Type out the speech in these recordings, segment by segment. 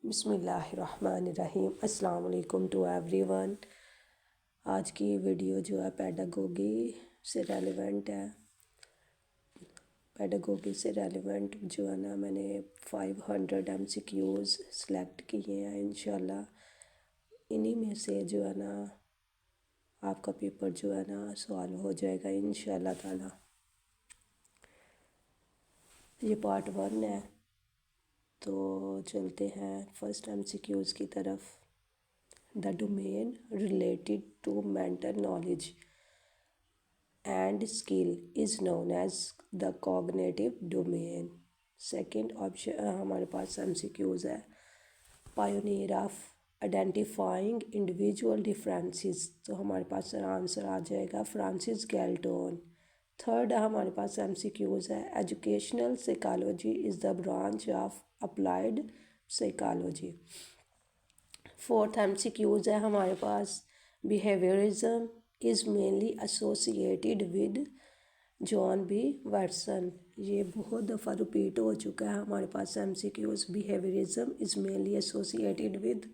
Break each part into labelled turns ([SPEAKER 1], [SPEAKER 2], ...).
[SPEAKER 1] बिस्मिल्लाहिर्रहमानिर्रहीम। अस्सलाम वालेकुम टू एवरीवन। आज की वीडियो जो है पेडागोगी से रेलेवेंट है। पेडागोगी से रेलेवेंट जो है ना, मैंने 500 MCQs सेलेक्ट किए हैं। इंशाल्लाह इन्हीं में से जो है ना आपका पेपर जो है ना सॉल्व हो जाएगा इंशाल्लाह ताला। ये पार्ट 1 है, तो चलते हैं फर्स्ट MCQs की तरफ। The domain related to mental knowledge and skill is known as the cognitive domain. Second option हमारे पास MCQs है। Pioneer of identifying individual differences, तो हमारे पास आंसर आ जाएगा फ्रांसिस गैल्टन। थर्ड हमारे पास MCQs है। Educational psychology is the branch of applied psychology. Fourth MCQs है हमारे पास। Behaviourism is mainly associated with John B Watson. ये बहुत दफ़ा रिपीट हो चुका है हमारे पास MCQs। Behaviourism is mainly associated with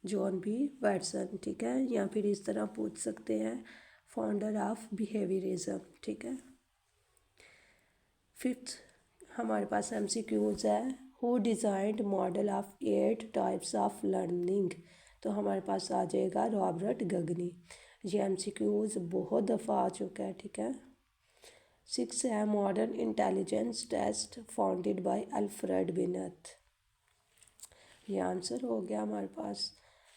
[SPEAKER 1] John B Watson, ठीक है। या फिर इस तरह पूछ सकते हैं, फाउंडर ऑफ बिहेवियरिज्म, ठीक है। फिफ्थ हमारे पास MCQs है। Who designed model of 8 types of learning, तो हमारे पास आ जाएगा रॉबर्ट गगनी। ये MCQs बहुत दफ़ा आ चुका है, ठीक है। सिक्स है modern intelligence test founded by Alfred Binet. ये आंसर हो गया हमारे पास।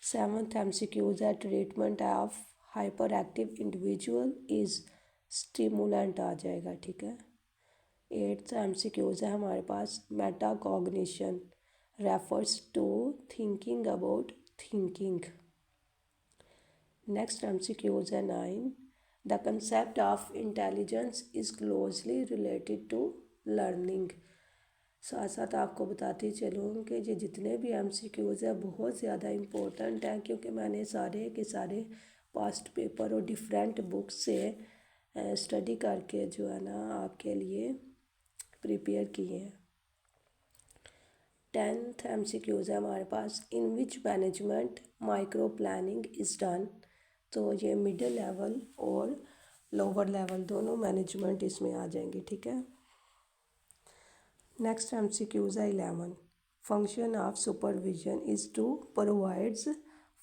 [SPEAKER 1] सेवन्थ MCQs है। Treatment of hyperactive individual is stimulant आ जाएगा, ठीक है। एट्थ MCQs है हमारे पास। Metacognition refers to thinking about thinking. Next MCQs है 9। The concept of intelligence is closely related to learning. साथ साथ आपको बताती चलूँ कि ये जितने भी MCQs है बहुत ज़्यादा इम्पोर्टेंट हैं, क्योंकि मैंने सारे के सारे पास्ट पेपर और डिफरेंट बुक्स से स्टडी करके जो है ना आपके लिए प्रिपेयर किए हैं। 10th MCQs है हमारे पास। In which management micro planning is done, तो ये मिडिल लेवल और लोअर लेवल दोनों मैनेजमेंट इसमें आ जाएंगे, ठीक है। नेक्स्ट MCQs है 11। Function of supervision is to provides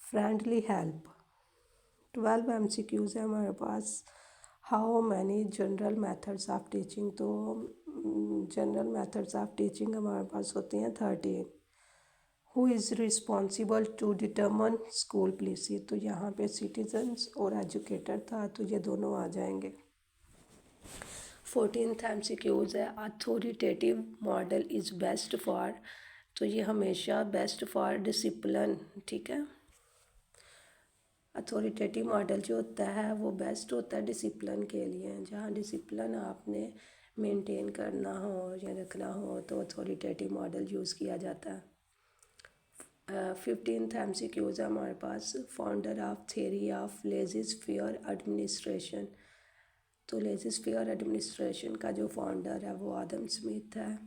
[SPEAKER 1] friendly help. 12 MCQs है हमारे पास। How many general methods of teaching, तो जनरल मेथड्स ऑफ टीचिंग हमारे पास होती हैं 13। Who is responsible to determine school policy, तो यहाँ पे सिटीजन्स और एजुकेटर था, तो ये दोनों आ जाएंगे। 14th MCQs है। Authoritative model is best for, तो ये हमेशा बेस्ट फॉर डिसिप्लिन, ठीक है। अथॉरिटेटिव मॉडल जो होता है वो बेस्ट होता है डिसिप्लिन के लिए। जहाँ डिसिप्लिन आपने मेंटेन करना हो या रखना हो तो अथॉरिटेटिव मॉडल यूज़ किया जाता है। 15th MCQs है हमारे पास। Founder of theory of laissez faire administration, तो लेज़ी-फेयर एडमिनिस्ट्रेशन का जो फाउंडर है वो आदम स्मिथ है।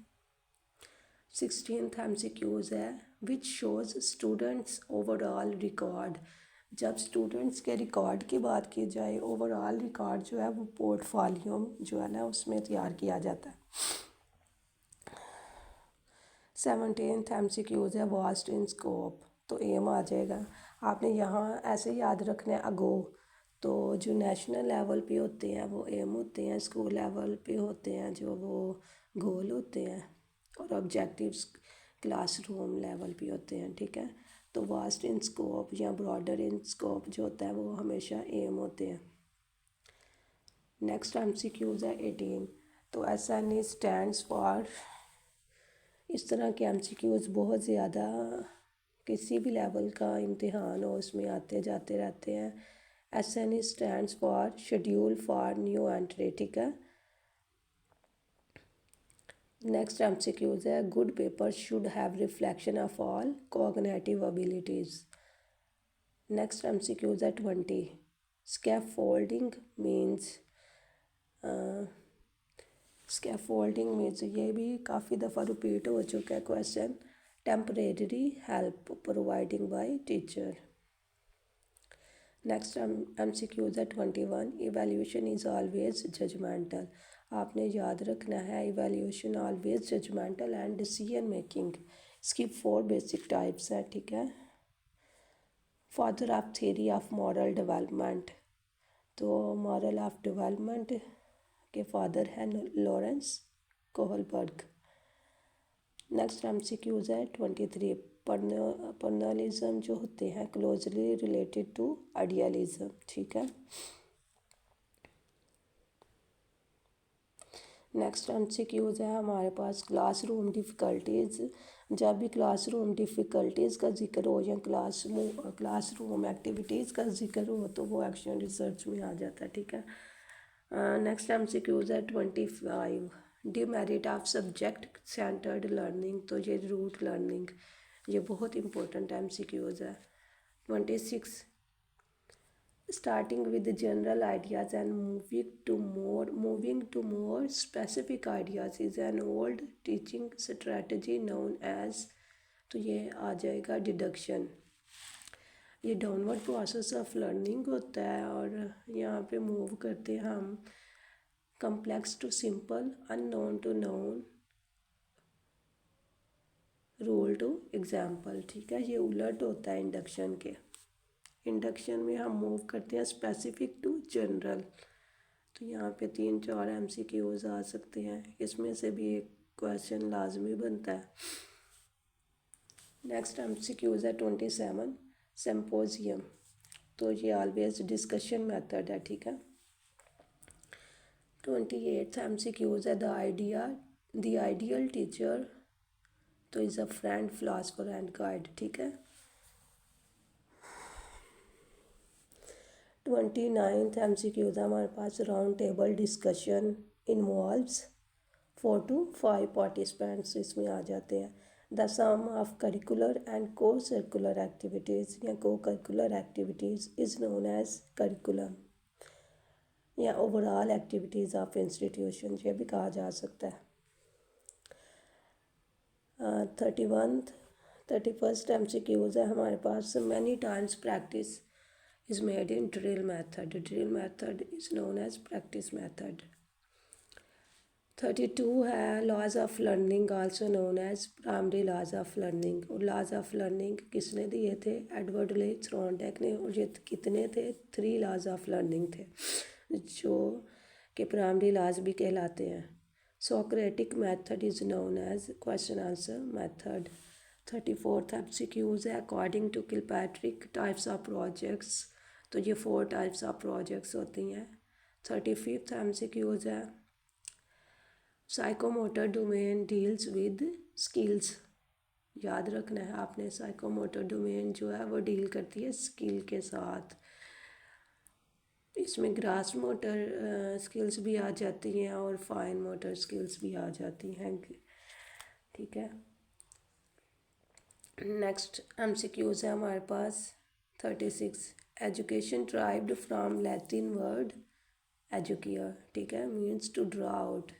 [SPEAKER 1] 16th MCQs है। Which shows students overall record, जब स्टूडेंट्स के रिकॉर्ड की बात की जाए, ओवरऑल रिकॉर्ड जो है वो पोर्टफोलियो जो है ना उसमें तैयार किया जाता है। 17th MCQs है। वास्ट इन स्कोप, तो एम आ जाएगा। आपने यहाँ ऐसे याद रखना है अगो, तो जो नेशनल लेवल पे होते हैं वो एम होते हैं, स्कूल लेवल पे होते हैं जो वो गोल होते हैं, और ऑब्जेक्टिव्स क्लासरूम लेवल पे होते हैं, ठीक है। तो वास्ट इन स्कोप या ब्रॉडर इन स्कोप जो होता है वो हमेशा एम होते हैं। नेक्स्ट MCQs है 18। तो SNE स्टैंड्स फॉर, इस तरह के MCQs बहुत ज़्यादा किसी भी लेवल का इम्तिहान हो उसमें आते जाते रहते हैं। SNE stands for schedule for new entry, ठीक है। नेक्स्ट MCQs है। Good paper should have reflection of all cognitive abilities. Next MCQs है 20। स्कैफोल्डिंग मीन्स, स्कैफोल्डिंग मीन्स ये भी काफ़ी दफ़ा रिपीट हो चुका है question. temporary help providing by teacher. Next MCQs है 21. Evolution is always judgemental. आपने याद रखना है evolution always judgemental and decision making. इसकी 4 बेसिक टाइप्स हैं, ठीक है. Father of theory of moral development. तो मॉरल ऑफ डेवलपमेंट के फादर हैं लॉरेंस कोहलबर्ग. नेक्स्ट MCQs है 23. पर्सनलिज्म जो होते हैं क्लोजली रिलेटेड टू आइडियलिज्म, ठीक है. नेक्स्ट MCQs है हमारे पास क्लासरूम डिफ़िकल्टीज़. जब भी क्लासरूम डिफ़िकल्टीज़ का जिक्र हो या क्लासरूम एक्टिविटीज़ का जिक्र हो तो वो एक्शन रिसर्च में आ जाता है, ठीक है. नेक्स्ट MCQs है 25. Demerit of subject centred learning. तो ये रूट लर्निंग, ये बहुत इंपॉर्टेंट MCQs है. 26. Starting with general ideas and moving to more specific ideas is an old teaching strategy known as. तो ये आ जाएगा डिडक्शन. ये डाउनवर्ड प्रोसेस ऑफ लर्निंग होता है और यहाँ पे मूव करते हैं हम complex to simple, unknown to known, rule to example, ठीक है. ये उलट होता है इंडक्शन के. इंडक्शन में हम मूव करते हैं स्पेसिफिक टू जनरल. तो यहाँ पे 3-4 MCQs आ सकते हैं, इसमें से भी एक क्वेश्चन लाजमी बनता है. नेक्स्ट MCQs है 27. सिम्पोजियम. तो ये ऑलवेज डिस्कशन मेथड है, ठीक है. 28th MCQs है द आइडियल टीचर. तो is a friend, philosopher and guide, ठीक है. 29th MCQs है हमारे पास round table discussion involves 4 to 5 participants. इसमें आ जाते हैं. The sum of curricular and cocurricular activities या cocurricular activities is known as curriculum या ओवरऑल एक्टिविटीज़ ऑफ इंस्टीट्यूशन, ये भी कहा जा सकता है. 31st MCQs है हमारे पास many times practice is made in drill method. Drill method is known as practice method. 32 है laws of learning also known as primary laws of learning. और लॉज ऑफ लर्निंग किसने दिए थे? एडवर्ड ले थ्रॉन्डाइक ने. और ये कितने थे? 3 लॉज ऑफ लर्निंग थे जो कि प्राइमरी लॉज भी कहलाते हैं. Socratic method is known as question answer method. 34th MCQs है according to Kilpatrick types of projects. तो ये 4 टाइप्स ऑफ प्रोजेक्ट्स होती हैं. 35th MCQs है psychomotor domain deals with skills. याद रखना है आपने, साइकोमोटर डोमेन जो है वो डील करती है स्किल के साथ. इसमें ग्रास मोटर स्किल्स भी आ जाती हैं और फाइन मोटर स्किल्स भी आ जाती हैं, ठीक है. नेक्स्ट MCQs है हमारे पास 36. Education derived from Latin word educare, ठीक है, मीन्स टू ड्रा आउट.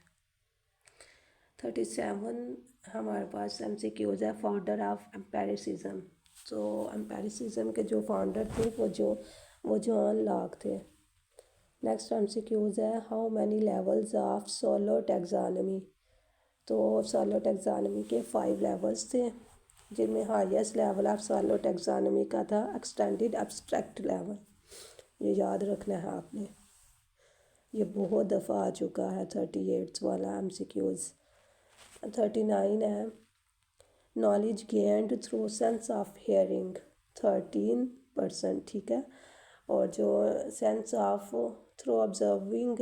[SPEAKER 1] 37 हमारे पास MCQs है फाउंडर ऑफ एम्पेरिसिज्म. तो एम्पेरिसिज्म के जो फाउंडर थे वो जॉन लॉक थे. नेक्स्ट MCQs है how many levels of SOLO taxonomy. तो सोलो टैक्सोनॉमी के 5 लेवल्स थे जिनमें highest level of SOLO taxonomy का था एक्सटेंडेड एब्स्ट्रैक्ट लेवल. ये याद रखना है आपने, ये बहुत दफ़ा आ चुका है 38 वाला MCQs. 39 है knowledge gained through sense of hearing 13%, ठीक है. और जो सेंस ऑफ थ्रू ऑब्जर्विंग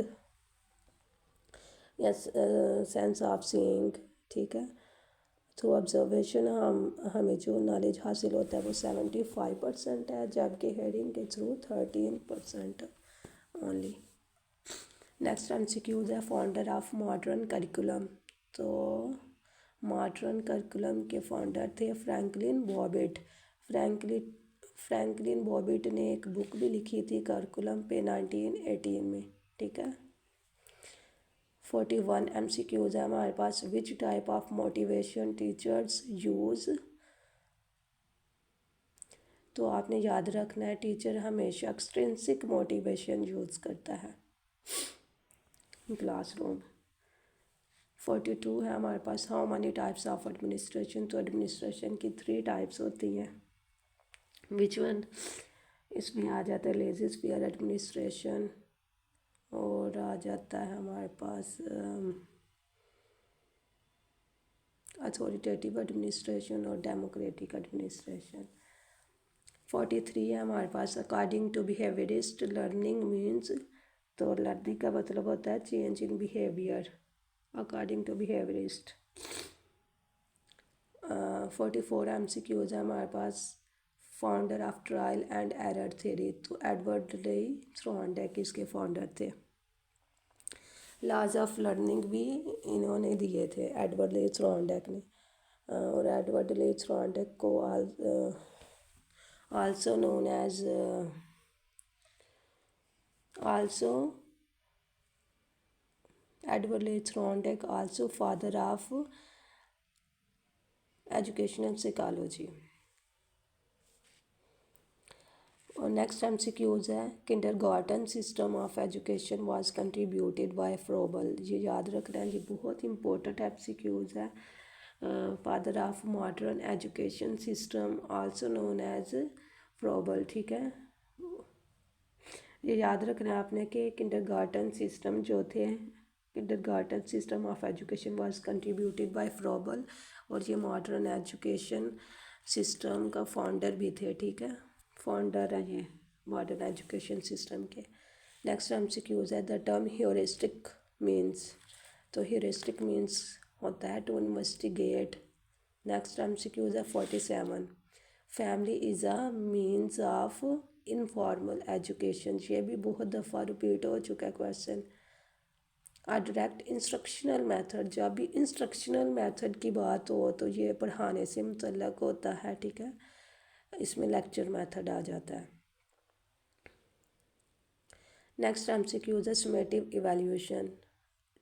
[SPEAKER 1] या सेंस ऑफ सीइंग, ठीक है, थ्रू ऑब्जर्वेशन हमें जो नॉलेज हासिल होता है वो 75% है, जबकि हेयरिंग के थ्रू 13% ओनली. नेक्स्ट MCQs है फाउंडर ऑफ मॉडर्न करिकुलम. तो मॉडर्न करिकुलम के फाउंडर थे फ्रैंकलिन बॉबिट. फ्रैंकलिन बॉबिट ने एक बुक भी लिखी थी करिकुलम पे 1918 में, ठीक है. 41 MCQs है हमारे पास which type of motivation teachers use तो आपने याद रखना है टीचर हमेशा एक्सट्रिंसिक मोटिवेशन यूज़ करता है क्लासरूम। 42 है हमारे पास, how many types of administration. तो एडमिनिस्ट्रेशन की 3 टाइप्स होती हैं। Which one? इसमें आ जाता है लेजिस्फेयर एडमिनिस्ट्रेशन, और आ जाता है हमारे पास अथॉरिटेटिव एडमिनिस्ट्रेशन और डेमोक्रेटिक एडमिनिस्ट्रेशन। 43 है हमारे पास, according to behaviourist learning means. तो लर्निंग का मतलब होता है change in behaviour according to behaviourist. 44 MCQs है हमारे पास, founder of trial and error theory. तो एडवर्ड लेई थ्रॉन्डाइक इसके फाउंडर थे। लॉज ऑफ लर्निंग भी इन्होंने दिए थे, एडवर्ड ले थ्रॉन्डाइक ने। और एडवर्ड ले थ्रॉन्डाइक को also known as also Edward Leigh Thorndike, also father of educational psychology। और नेक्स्ट MCQs है, kindergarten system of education was contributed by Froebel. ये याद रखना है, ये बहुत इंपॉर्टेंट MCQs है। Father of modern education system also known as Froebel, ठीक है। ये याद रखना है आपने कि किंडरगार्टन सिस्टम जो थे, kindergarten system of education was contributed by Froebel, और ये मॉडर्न एजुकेशन सिस्टम का फाउंडर भी थे, ठीक है। फाउंडर है ये मॉडर्न एजुकेशन सिस्टम के। नेक्स्ट MCQs है, द टर्म ह्यूरिस्टिक मीन्स। तो ह्यूरिस्टिक मीन्स होता है टू इन्वेस्टिगेट। नेक्स्ट MCQs है 47, family is a means of informal education. ये भी बहुत दफ़ा रिपीट हो चुका है question. A direct instructional method, जब भी इंस्ट्रक्शनल मेथड की बात हो तो ये पढ़ाने से मुतल्लक होता है, ठीक है। इसमें लेक्चर मेथड आ जाता है। नेक्स्ट MCQs है, summative evaluation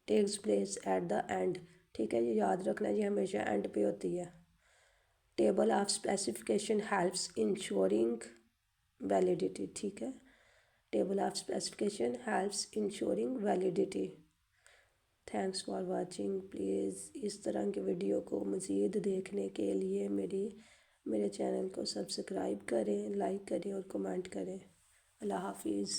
[SPEAKER 1] takes place at the end, ठीक है। ये याद रखना, ये हमेशा एंड पे होती है। Table of specification helps ensuring validity, ठीक है। Table of specification helps ensuring validity. Thanks for watching. Please इस तरह के वीडियो को मज़ीद देखने के लिए मेरे चैनल को सब्सक्राइब करें, लाइक करें और कमेंट करें। अल्लाह हाफिज़।